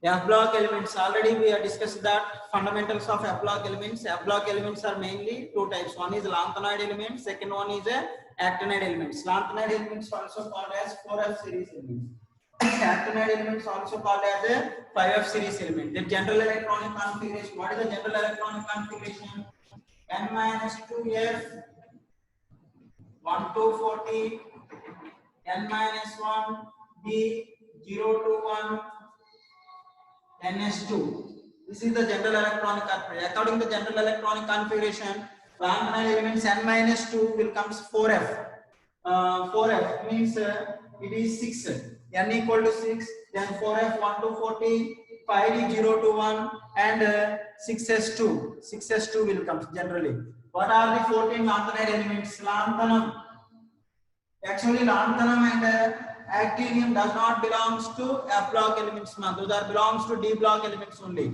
F block elements, already we have discussed that fundamentals of F block elements. F block elements are mainly two types. One is lanthanoid elements, second one is a actinide elements. Lanthanoid elements also called as 4F series elements. Actinide elements also called as a 5F series element. The general electronic configuration. What is the general electronic configuration? N-2F 1 to 40, N-1 B 0 to 1, NS2. This is the general electronic configuration. According to general electronic configuration, lanthanoid elements N-2 will comes 4F. 4F means it is 6. N equal to 6. Then 4F 1 to 40, 5D 0 to 1, and 6S2. 6S2 will come generally. What are the 14 lanthanoid elements? Lanthanum. Actually, lanthanum and actinium does not belongs to F block elements. Those are belongs to D block elements only.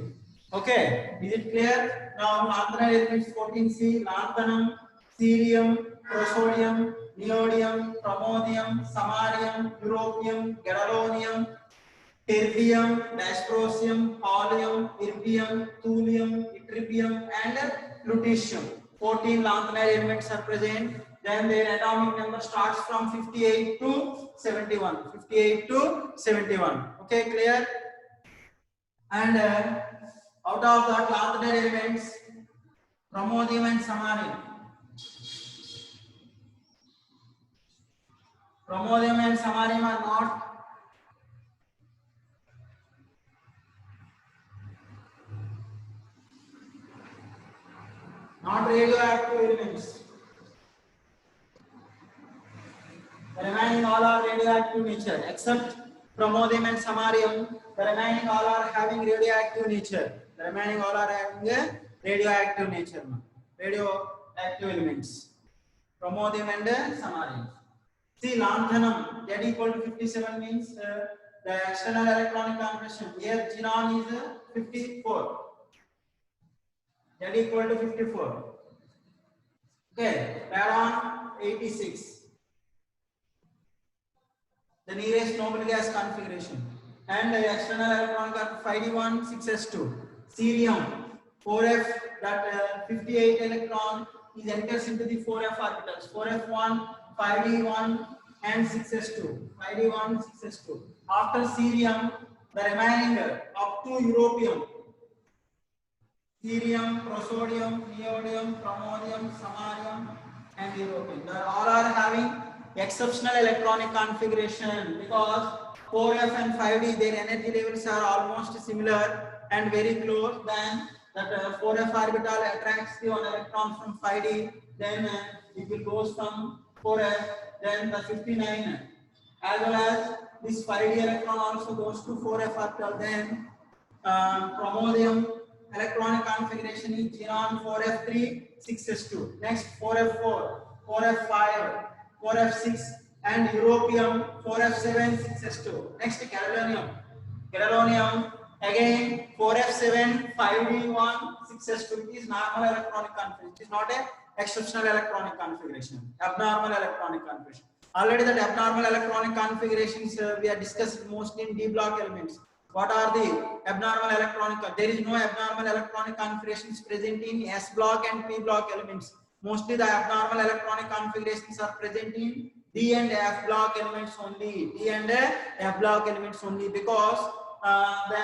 Okay, is it clear? Now, lanthanide elements 14C: lanthanum, cerium, prosodium, neodymium, pramodium, samarium, europium, gadolinium, terbium, dysprosium, holmium, erbium, thulium, ytterbium, and lutetium. 14 lanthanide elements are present. Then their atomic number starts from 58 to 71. 58 to 71. Okay, clear? And out of that lanthanide elements, pramodium and samarium. Pramodium and samarium are not radioactive elements. The remaining all are radioactive nature, except pramodium and samarium. The remaining all are having radioactive nature. The remaining all are having a radioactive nature. Radioactive elements. Pramodium and samarium. See, lanthanum, Z equal to 57 means the external electronic configuration. Here, xenon is 54. Z equal to 54. Okay, radon 86. The nearest noble gas configuration. And the external electron got 5D1 6S2. Cerium 4F, that 58 electron is enters into the 4F orbitals. 4F1, 5D1 and 6S2. 5D1 6S2. After cerium, the remaining up to europium. Cerium, prosodium, neodymium, pramodium, samarium, and europium. They all are having exceptional electronic configuration because 4F and 5D, their energy levels are almost similar and very close. Then that 4F orbital attracts the one electron from 5D, then it will goes from 4F, then the 59, as well as this 5D electron also goes to 4F orbital. Then pramodium electronic configuration is xenon 4F3 6S2. Next 4F4, 4F5, 4F6, and europium 4F7 6S2. Next gadolinium. Gadolinium again 4F7 5D1 6S2. It is normal electronic configuration. It is not a exceptional electronic configuration. Abnormal electronic configuration. Already that abnormal electronic configurations we are discussed mostly in D block elements. What are the abnormal electronic? There is no abnormal electronic configurations present in S block and P block elements. Mostly the abnormal electronic configurations are present in D and F block elements only. D and F block elements only, because the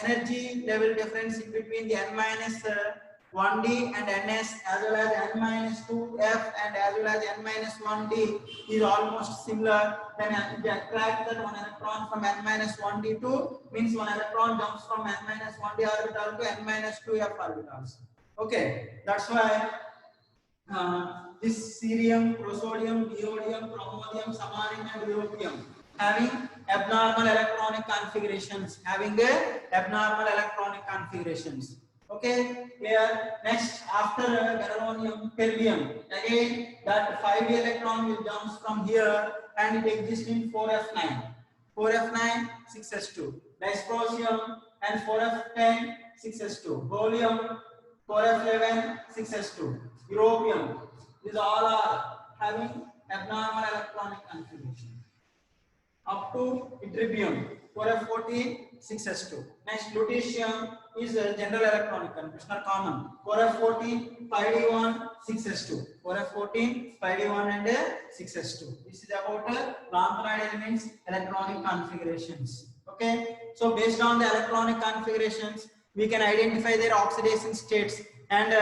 energy level difference between the N-1D and NS, as well as N-2F and as well as N-1D is almost similar. Then if you attract that one electron from N-1D to, means one electron jumps from N-1D orbital to N-2F orbitals. Okay, that's why this cerium, prosodium, neodymium, pramodium, samarium, and europium having abnormal electronic configurations. Okay, here next after gadolinium, terbium. Again, that 5D electron will jumps from here and it exists in 4F9. 4F9 6S2. Dysprosium and 4F10 6S2. Helium 4F11 6S2. Europium. These all are having abnormal electronic configuration. Up to ytterbium. 4f14 6s2. Next, lutetium is a general electronic configuration are common. 4f14 5d1 6s2. 4f14 5d1 and 6s2. This is about lanthanide elements electronic configurations. Okay, so based on the electronic configurations, we can identify their oxidation states, and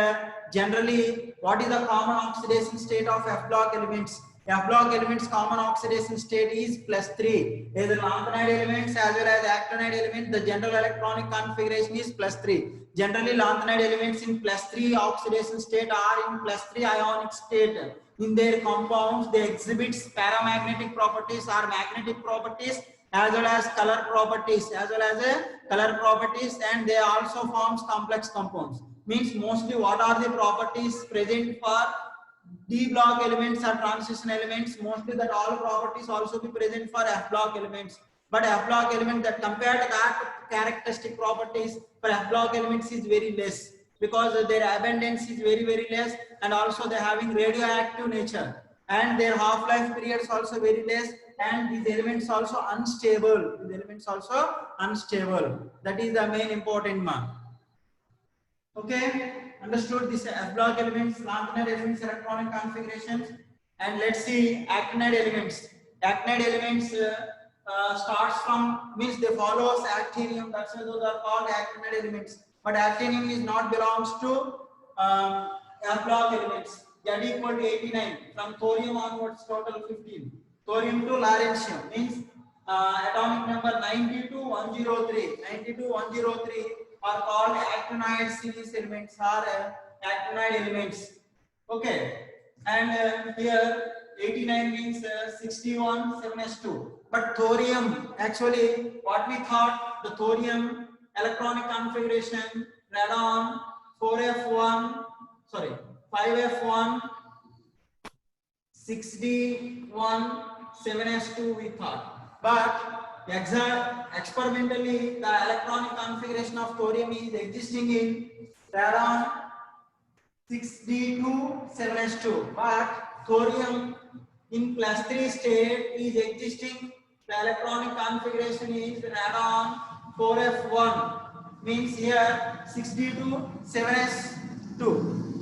generally, what is the common oxidation state of F block elements? F block elements common oxidation state is +3. Either lanthanide elements as well as actinide elements, the general electronic configuration is +3. Generally, lanthanide elements in +3 oxidation state are in +3 ionic state. In their compounds, they exhibit paramagnetic properties or magnetic properties, as well as color properties, and they also forms complex compounds. Means mostly what are the properties present for D block elements or transition elements? Mostly that all properties also be present for F block elements. But F block element, that compared to that characteristic properties for F block elements is very less, because their abundance is very less, and also they having radioactive nature, and their half-life periods also very less, and these elements also unstable. That is the main important one. Okay, understood this F block elements, lanthanide elements, electronic configurations, and let's see actinide elements. Actinide elements starts from, means they follows actinium. That's why those are called actinide elements. But actinium is not belongs to F block elements. Z equal to 89. From thorium onwards, total 15. Thorium to lawrencium means atomic number 92 103. 92 103 are called actinide series elements or actinide elements. Okay, and here 89 means 61 7s2. But thorium, actually, what we thought, the thorium electronic configuration radon 4f1, sorry, 5f1 6d1 7s2 we thought, but experimentally the electronic configuration of thorium is existing in radon 6d2 7s2, but thorium in +3 state is existing. The electronic configuration is radon 4f1, means here 6d2 7s2,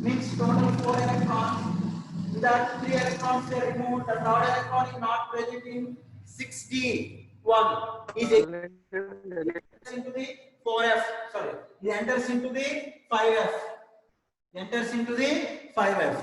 means total 4 electrons. That 3 electrons were removed. The third electron is not present in 6d1. Is into the 4f. Sorry, it enters into the 5f.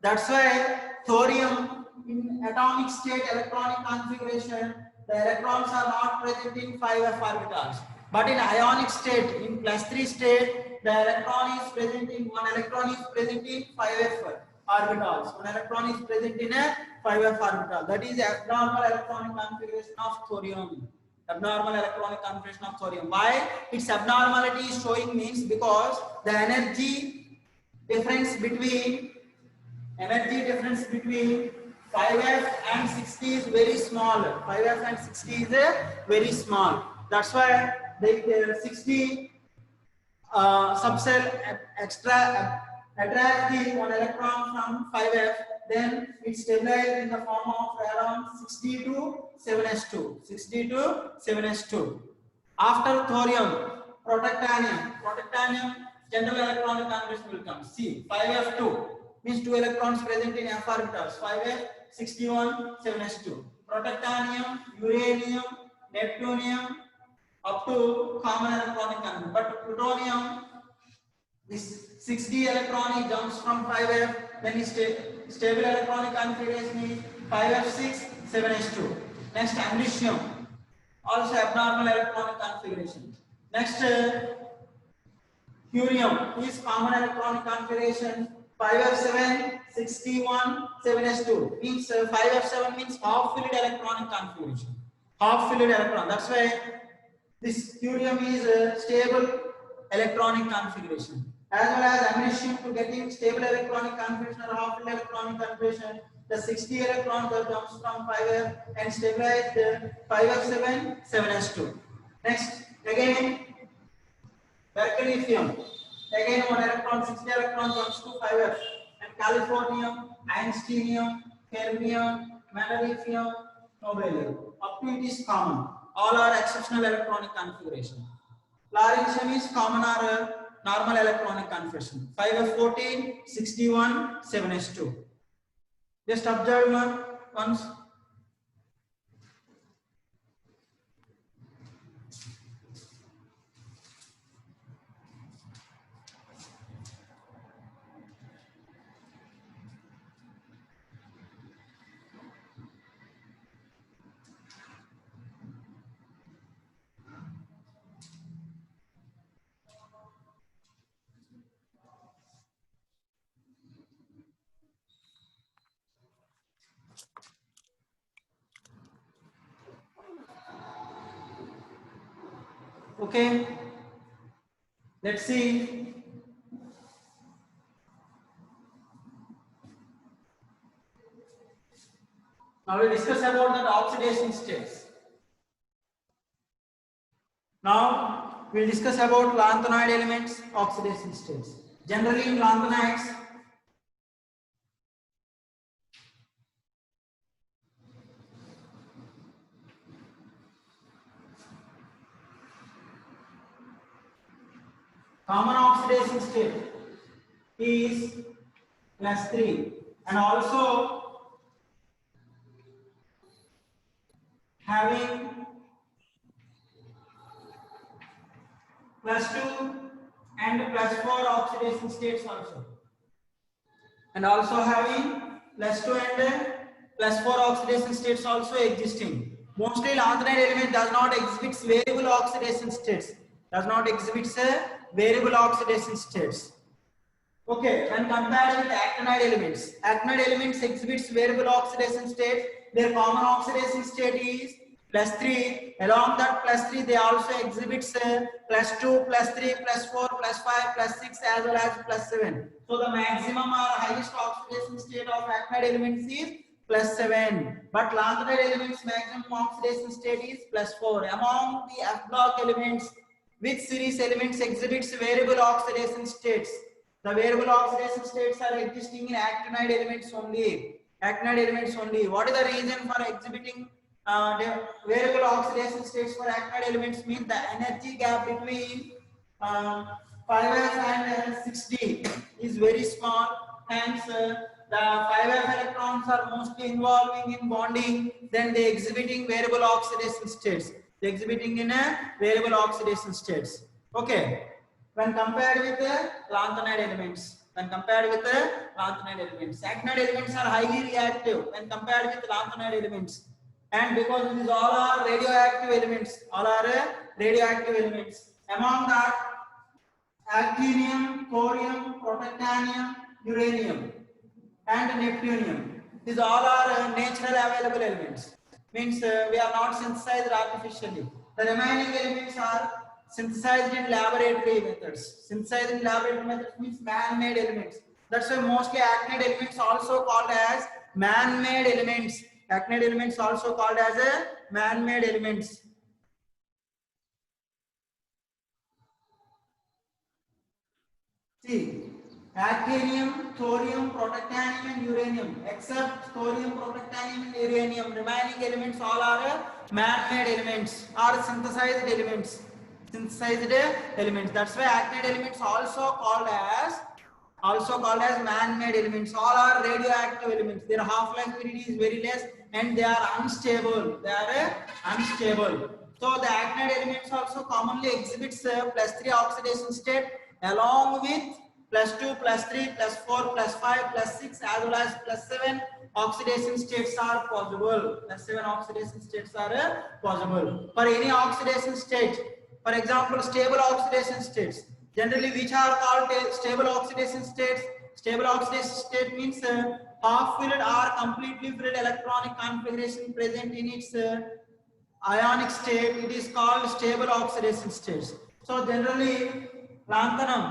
That's why thorium in atomic state electronic configuration, the electrons are not present in 5f orbitals. But in ionic state, in +3 state, the electron is present in 1 electron is present in 5f orbitals. 1 electron is present in a 5f orbital. That is abnormal electronic configuration of thorium. Abnormal electronic configuration of thorium. Why its abnormality is showing means because the energy difference between 5f and 60 is very small. 5f and 60 is very small. That's why the 60 subcell extra attract the 1 electron from 5f, then it stabilizes in the form of around 62 7s2. After thorium, protactinium general electronic configuration will come. See, 5f2 means 2 electrons present in f orbitals. 5f 61 7s2. Protactinium, uranium, neptunium, up to common electronic configuration. But plutonium, this 6d electron jumps from 5f, then is stable electronic configuration is 5f6 7s2. Next, americium, also abnormal electronic configuration. Next, curium is common electronic configuration 5f7 61 7s2, means 5f7 means half filled electronic configuration. Half filled electron. That's why this curium is a stable electronic configuration. As well as americium, to getting stable electronic configuration or half filled electronic configuration, the 60 electrons that comes from 5f and stabilize the 5f7 7s2. Next, again berkelium, again 1 electron, 60 electron comes to 5f, and californium, einsteinium, fermium, metallifium, nobelium. Up to it is common. All are exceptional electronic configuration. Lawrencium is common or normal electronic configuration. 5f14, 61, 7s2. Just observe once. Okay, let's see. Now we discuss about the oxidation states. Now we'll discuss about lanthanoid elements, oxidation states. Generally in lanthanides, common oxidation state is +3 and also having +2 and +4 oxidation states also, and also having +2 and +4 oxidation states also existing. Mostly lanthanide element does not exhibit variable oxidation states. Does not exhibit variable oxidation states. Okay, when compared with actinide elements exhibits variable oxidation state. Their common oxidation state is +3. Along that +3, they also exhibits +2, +3, +4, +5, +6 as well as +7. So the maximum or highest oxidation state of actinide elements is +7. But lanthanide elements maximum oxidation state is +4. Among the F block elements, which series elements exhibits variable oxidation states? The variable oxidation states are existing in actinide elements only. Actinide elements only. What is the reason for exhibiting the variable oxidation states for actinide elements? Means the energy gap between 5f and 6d is very small. Hence, the 5f electrons are mostly involving in bonding. Then they exhibiting variable oxidation states. They exhibiting in variable oxidation states. Okay. When compared with lanthanide elements, actinide elements are highly reactive when compared with lanthanide elements, and because these all are radioactive elements, Among that, actinium, thorium, protactinium, uranium, and neptunium. These all are natural available elements. Means we are not synthesized artificially. The remaining elements are synthesized in laboratory methods. Synthesized in laboratory methods means man-made elements. That's why mostly actinide elements also called as man-made elements. Actinide elements also called as a man-made elements. See, actinium, thorium, protactinium, and uranium. Except thorium, protactinium, and uranium, remaining elements all are man-made elements or synthesized elements. That's why actinide elements also called as man-made elements. All are radioactive elements. Their half-life period is very less and they are unstable. So the actinide elements also commonly exhibits +3 oxidation state along with +2, +3, +4, +5, +6 as well as +7 oxidation states are possible. +7 oxidation states are possible. For any oxidation state, for example, stable oxidation states, generally which are called stable oxidation states? Stable oxidation state means half filled or completely filled electronic configuration present in its ionic state. It is called stable oxidation states. So generally lanthanum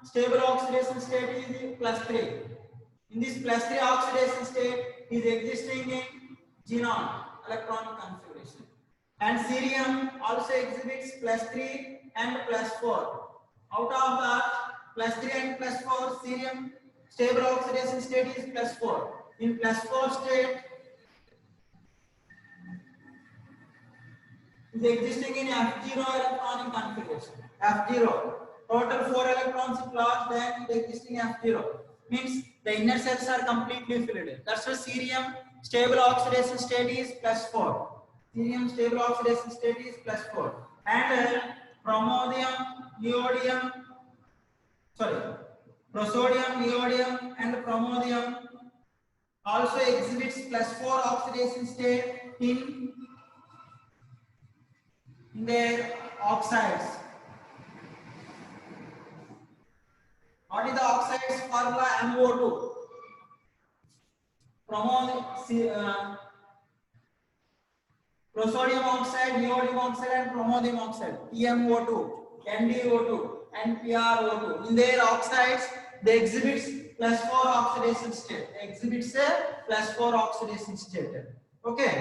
stable oxidation state is +3. In this +3 oxidation state is existing in xenon electronic configuration. And cerium also exhibits +3 and +4. Out of that +3 and +4, cerium stable oxidation state is +4. In +4 state, is existing in F0 electronic configuration. F0. Total 4 electrons is lost, then the existing F0. Means the inner cells are completely filled. That's why cerium stable oxidation state is +4. Cerium stable oxidation state is +4. And promodium, neodymium, prosodium, neodymium, and promodium also exhibits +4 oxidation state in their oxides. What is the oxides formula? MO2. Prosodium oxide, neodymium oxide, and promodium oxide. PMO2, NdO2, and PrO2. In their oxides, they exhibit +4 oxidation state. Exhibits a +4 oxidation state. Okay.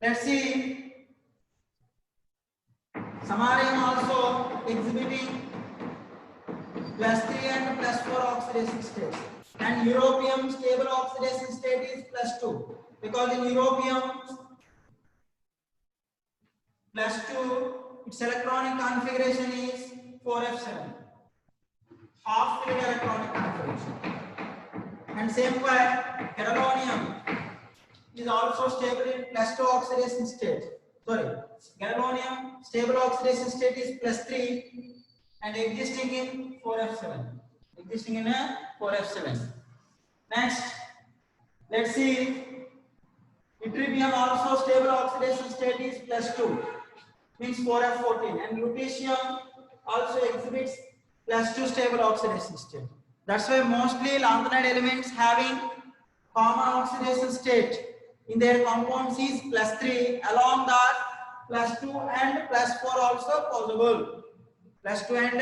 Let's see. Samarium also exhibiting +3 and +4 oxidation states. And europium stable oxidation state is +2, because in europium +2 its electronic configuration is 4f7, half filled electronic configuration. And same way gadolinium is also stable in +2 oxidation state. Gadolinium stable oxidation state is +3 and existing in 4f7. Existing in a 4f7. Next, let's see. Ytterbium also stable oxidation state is +2, means 4f14, and lutetium also exhibits +2 stable oxidation state. That's why mostly lanthanide elements having common oxidation state in their compounds is +3. Along that, +2 and +4 also possible. +2 and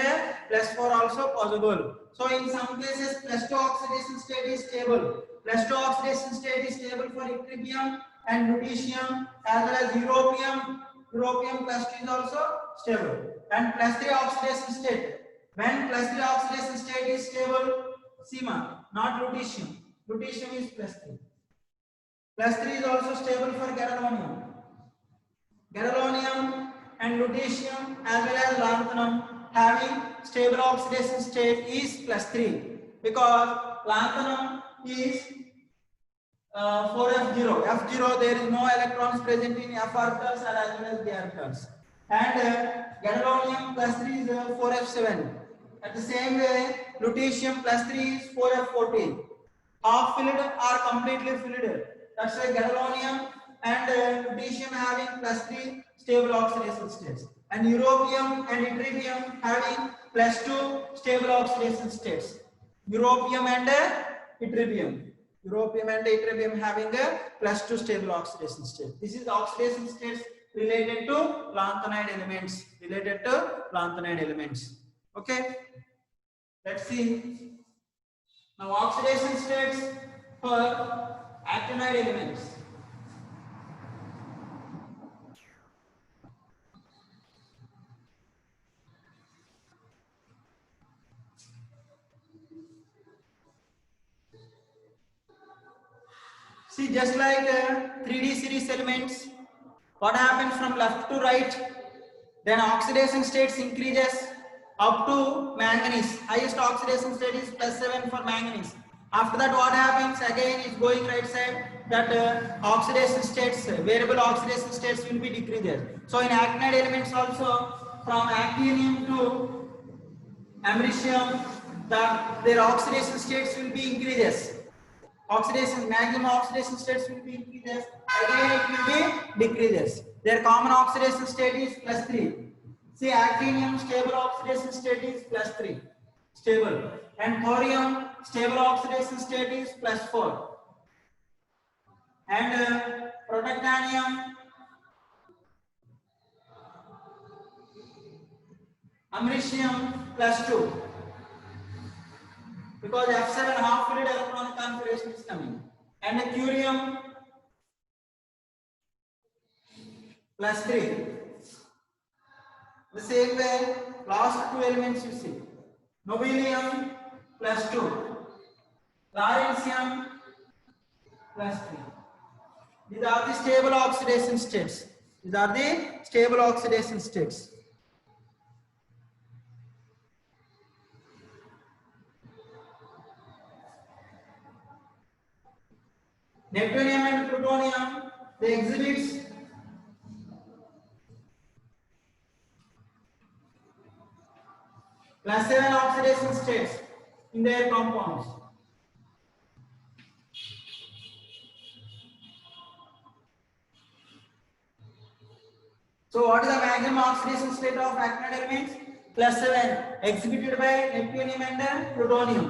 +4 also possible. So in some cases, +2 oxidation state is stable. +2 oxidation state is stable for ytterbium and lutetium, as well as europium. Europium +2 is also stable. And +3 oxidation state. When +3 oxidation state is stable, CMA, not lutetium. Lutetium is +3. +3 is also stable for gadolinium. Gadolinium and lutetium, as well as lanthanum, having stable oxidation state is +3, because lanthanum is 4f0. F0, there is no electrons present in f orbitals as well as d orbitals. And gadolinium +3 is 4f7. At the same way, lutetium +3 is 4f14. Half filled or completely filled. That's why gadolinium and lutetium having +3 stable oxidation states, and europium and ytterbium having +2 stable oxidation states. Europium and ytterbium. Europium and ytterbium having a +2 stable oxidation state. This is the oxidation states related to lanthanide elements. Related to lanthanide elements. Okay. Let's see. Now oxidation states for actinide elements. See, just like 3D series elements, what happens from left to right? Then oxidation states increases up to manganese. Highest oxidation state is +7 for manganese. After that, what happens? Again, is going right side. That oxidation states, variable oxidation states will be decreases. So in actinide elements also, from actinium to americium, their oxidation states will be increases. Maximum oxidation states will be increases. Again, it will be decreases. Their common oxidation state is +3. See, actinium stable oxidation state is +3, stable, and thorium stable oxidation state is +4, and protactinium, americium +2, because F7 half filled electronic configuration is coming, and curium +3. The same way, last two elements you see. Nobelium +2, lawrencium +3. These are the stable oxidation states. These are the stable oxidation states. Neptunium and plutonium, they exhibit +7 oxidation states in their compounds. So what is the maximum oxidation state of actinide elements? +7, exhibited by neptunium and plutonium.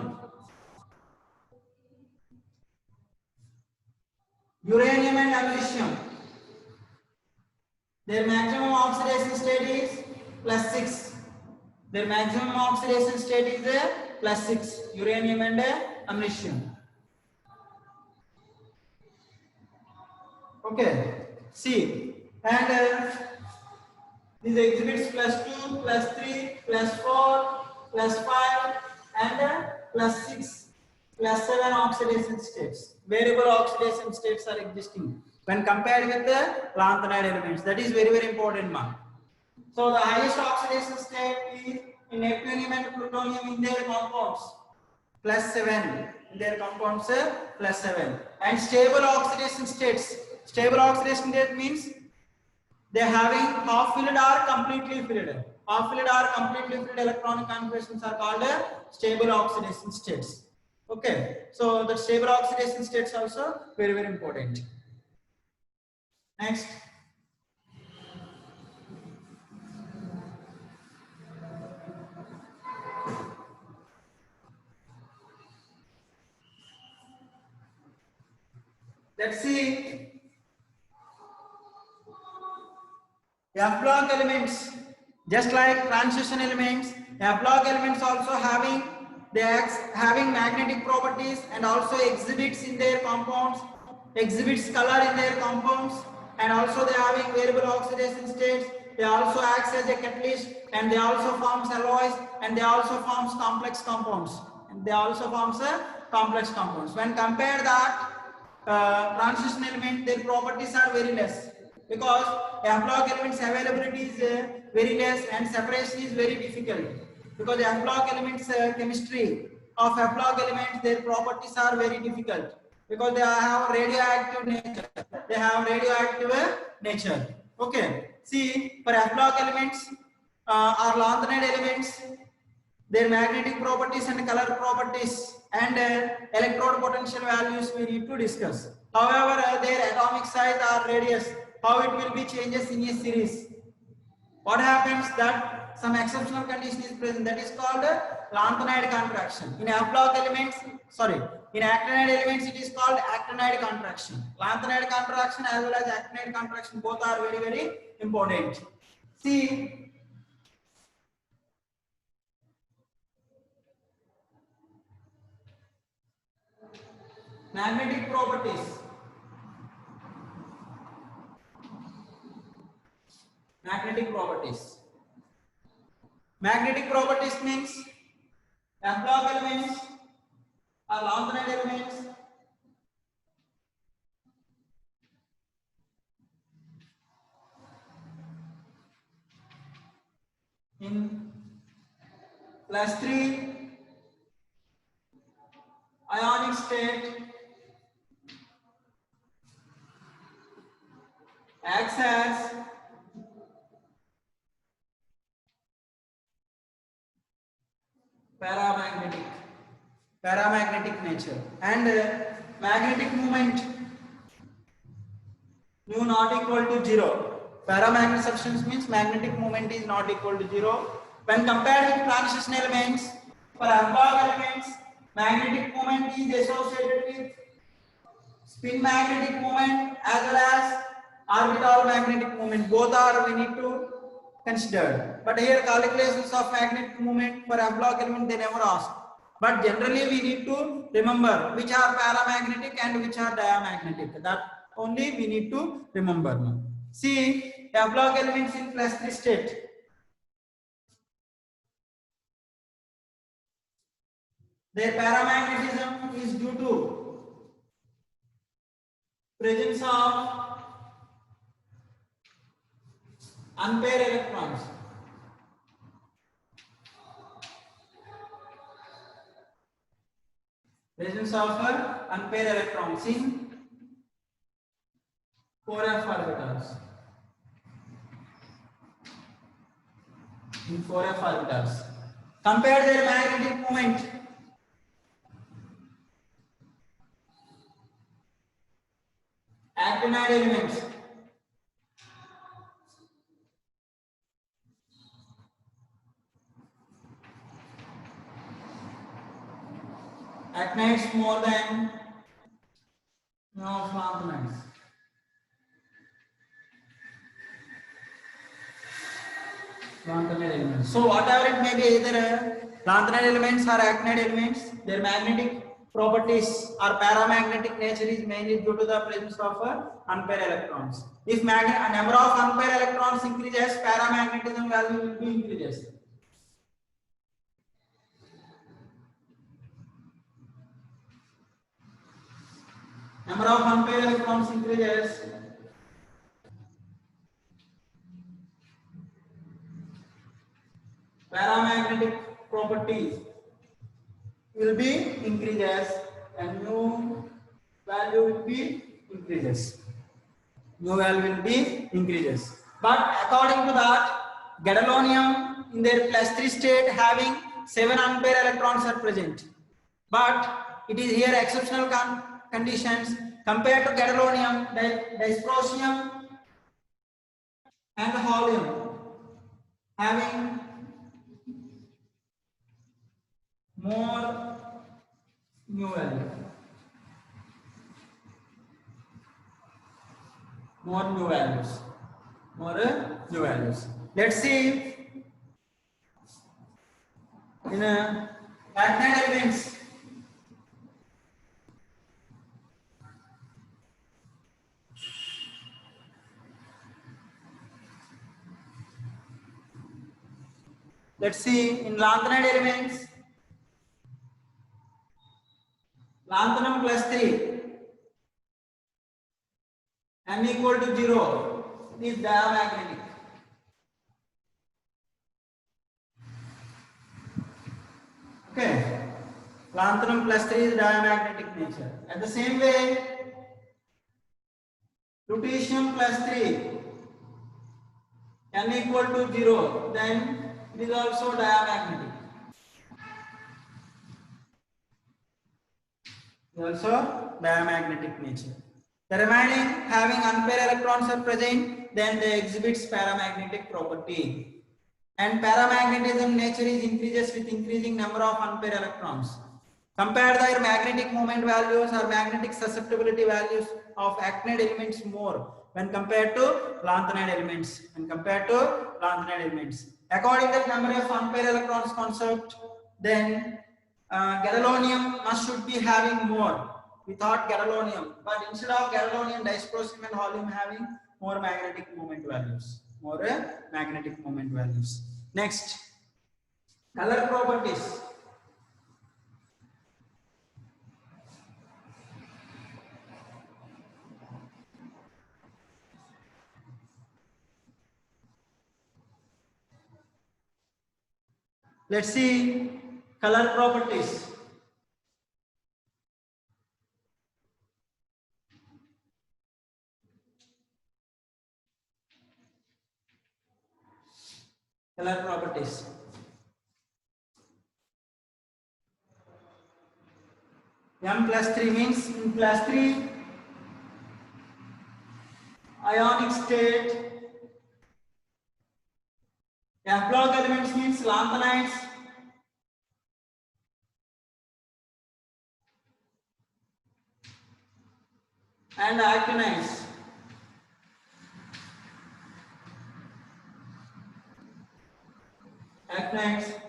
Uranium and americium, their maximum oxidation state is +6. Their maximum oxidation state is +6. Uranium and americium. Okay. See, and these exhibits +2, +3, +4, +5, and +6, +7 oxidation states. Variable oxidation states are existing when compared with the lanthanide elements. That is very, very important mark. So the highest oxidation state is in neptunium and plutonium in their compounds, +7. In their compounds, +7. And stable oxidation states. Stable oxidation state means they are having half filled or completely filled. Half filled or completely filled electronic configurations are called stable oxidation states. Okay, so the stable oxidation states also very, very important. Next. Let's see. F-block elements, just like transition elements, F-block elements also having magnetic properties and also exhibits in their compounds, exhibits color in their compounds, and also they are having variable oxidation states. They also act as a catalyst, and they also forms alloys, and they also forms complex compounds. When compare that transition element, their properties are very less, because F-block elements availability is very less and separation is very difficult, because F-block elements chemistry of F-block elements, their properties are very difficult because they have radioactive nature. Okay, see, for F-block elements or lanthanide elements, their magnetic properties and color properties and electrode potential values we need to discuss. However, their atomic size or radius, how it will be changes in a series. What happens that some exceptional condition is present, that is called lanthanide contraction. In F-block elements, in actinide elements, it is called actinide contraction. Lanthanide contraction as well as actinide contraction, both are very, very important. See, magnetic properties. Magnetic properties means F-block elements or lanthanide elements in +3 ionic state acts as paramagnetic nature, and magnetic moment mu not equal to 0. Paramagnetic substance means magnetic moment is not equal to 0. When compared with transition elements, for F-block elements, magnetic moment is associated with spin magnetic moment as well as orbital magnetic moment. Both are we need to consider. But here calculations of magnetic moment for F-block element they never ask. But generally we need to remember which are paramagnetic and which are diamagnetic. That only we need to remember now. See, F-block elements in +3 state. Their paramagnetism is due to presence of unpaired electrons. Presence of unpaired electrons in 4f orbitals. In 4f orbitals. Compare their magnetic moment. Actinide elements. Actinides more than lanthanides. Lanthanide elements. So whatever it may be, either lanthanide elements or actinide elements, their magnetic properties or paramagnetic nature is mainly due to the presence of unpaired electrons. If number of unpaired electrons increases, paramagnetism value will be increases. Number of unpaired electrons increases, paramagnetic properties will be increases and nu value will be increases. Nu value will be increases. But according to that, gadolinium in their +3 state having 7 unpaired electrons are present. But it is here exceptional conditions compared to gadolinium, dysprosium and holmium having more nu value. More nu values. Let's see in actinide elements. Let's see in lanthanide elements. Lanthanum +3 M equal to 0 is diamagnetic. Okay, lanthanum +3 is diamagnetic nature. At the same way, lutetium +3 N equal to 0, then it is also diamagnetic. Also diamagnetic nature. The remaining having unpaired electrons are present, then they exhibits paramagnetic property. And paramagnetism nature is increases with increasing number of unpaired electrons. Compare their magnetic moment values or magnetic susceptibility values of actinide elements more when compared to lanthanide elements. According to the number of unpaired electrons concept, then gadolinium should be having more. We thought gadolinium, but instead of gadolinium, dysprosium and holmium having more magnetic moment values. Next, color properties. Let's see color properties. Color properties. M+3 means in +3 ionic state. F block elements means lanthanides. And actinides. Actinides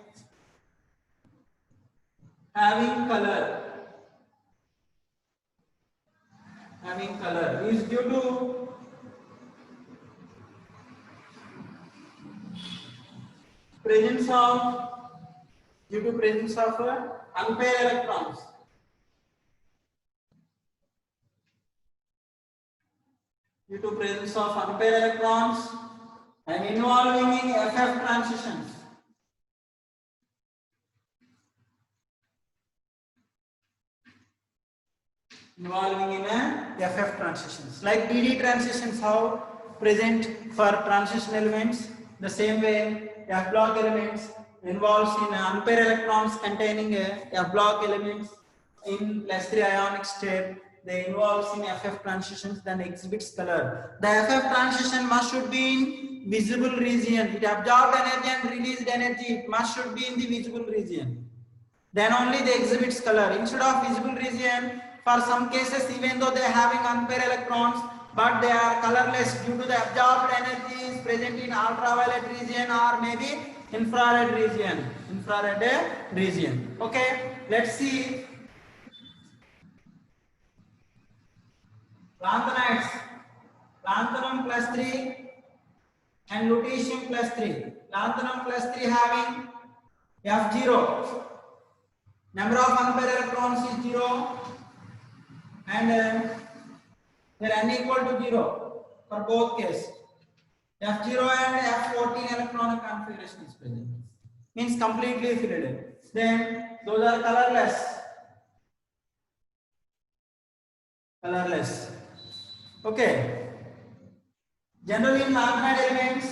having color. Is due to presence of unpaired electrons. Due to presence of unpaired electrons and involving in FF transitions. Involving in a FF transitions. Like DD transitions how present for transition elements, the same way F block elements involves in unpaired electrons containing F block elements in +3 ionic state. They involves in FF transitions, then exhibits color. The FF transition must should be in visible region. It absorbed energy and released energy. It must should be in the visible region. Then only they exhibits color. Instead of visible region, for some cases, even though they are having unpaired electrons, but they are colorless due to the absorbed energy is present in ultraviolet region or maybe infrared region. Infrared region. Okay, let's see. Lanthanides, lanthanum +3 and lutetium +3. Lanthanum +3 having F0. Number of unpaired electrons is 0 and they are unequal to 0 for both cases. F0 and F14 electronic configuration is present. Means completely filled. Then those are colorless. Colorless. Okay. Generally in lanthanide elements,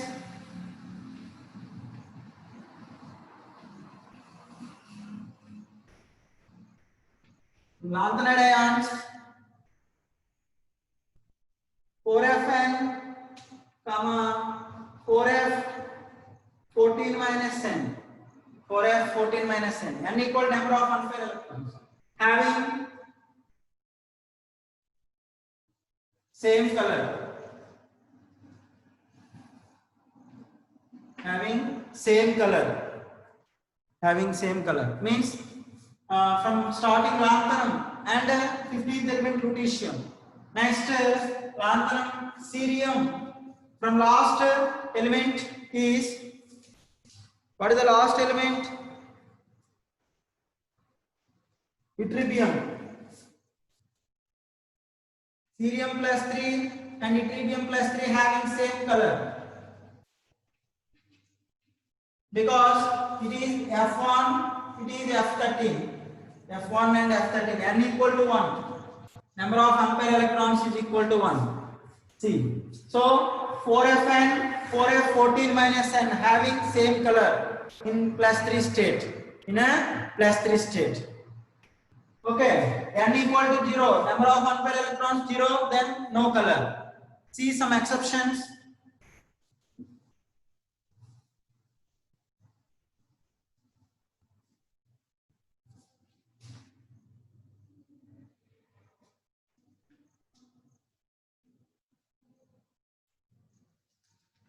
lanthanide ions 4Fn, 4F 14 minus n, 4F 14 minus n equal number of unpaired electrons having same color, having same color means from starting lanthanum and 15th element lutetium. Next lanthanum cerium. From last element is, what is the last element? Ytterbium. Cerium +3 and ytterbium +3 having same color because it is F1, it is F13. F1 and F13 n equal to 1. Number of unpaired electrons is equal to 1. See, so 4Fn, 4F14 minus n having same color in +3 state. In a +3 state. Okay, n equal to 0. Number of unpaired electrons 0, then no color. See some exceptions.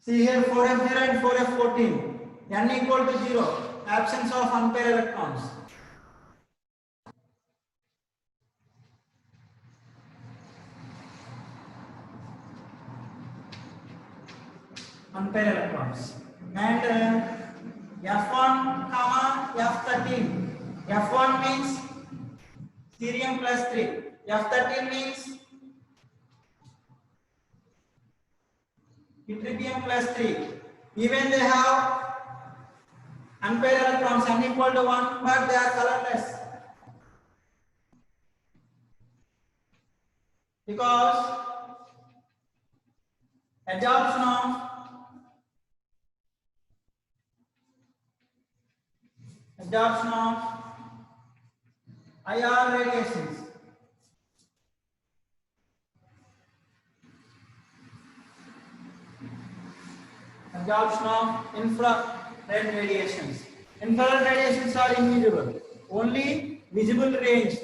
See here 4F0 and 4F14. N equal to 0. Absence of unpaired electrons. Unpaired electrons. And F1, F13. F1 means cerium +3. F13 means ytterbium +3. Even they have unpaired electrons n equal to 1, but they are colorless because absorption of IR radiations. Absorption of infrared radiations. Infrared radiations are invisible. Only visible range.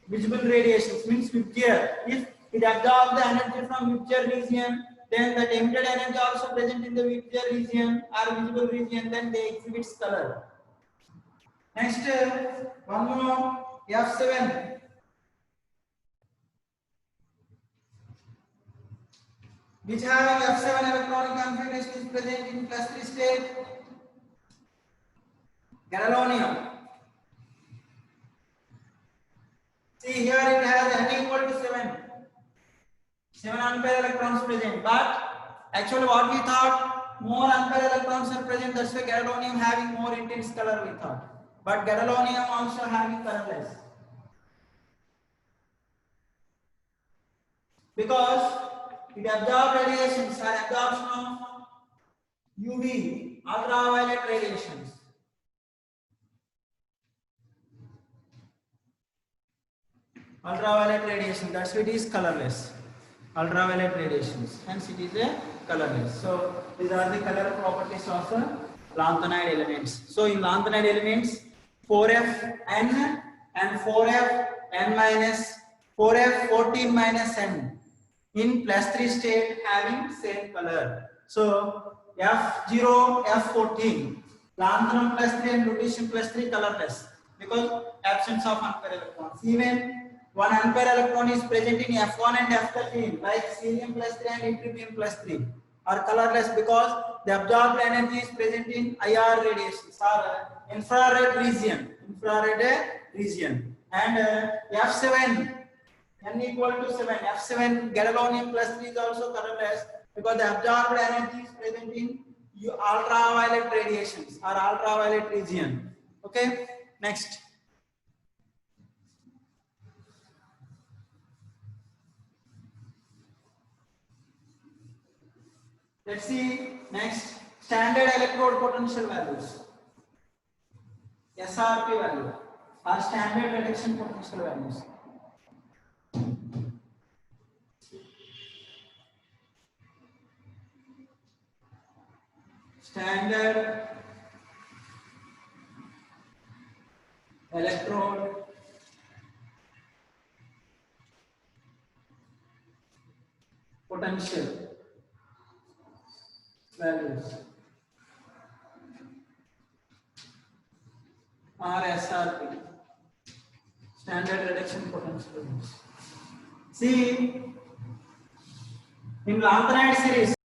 Visible radiations means Whipple. If it absorbs the energy from Whipple region, then that emitted energy also present in the Whipple region or visible region, then they exhibit color. Next, one more F7. Which having F7 electronic configuration is present in +3 state. Gadolinium. See here it has n equal to 7 unpaired electrons present, but actually what we thought more unpaired electrons are present, that's why gadolinium having more intense color we thought. But gadolinium also having colorless. Because it absorbs radiations or absorption of UV, ultraviolet radiations. Ultraviolet radiation, that's why it is colorless. Ultraviolet radiations, hence it is a colorless. So these are the color properties of lanthanide elements. So in lanthanide elements, 4F N and 4F N minus 4F 14 minus N in +3 state having same color. So F0 F14 lanthanum +3 and lutetium +3 colorless because absence of unpaired electrons. Even one unpaired electron is present in F1 and F13 like cerium +3 and yttrium +3 are colorless because the absorbed energy is present in IR radiations or infrared region. And F7 N equal to 7 F7 gadolinium +3 is also colorless because the absorbed energy is present in ultraviolet radiations or ultraviolet region. Okay, next. Let's see next standard electrode potential values. SRP value or standard reduction potential values. Standard electrode potential values or SRP, standard reduction potential values. See, in lanthanide series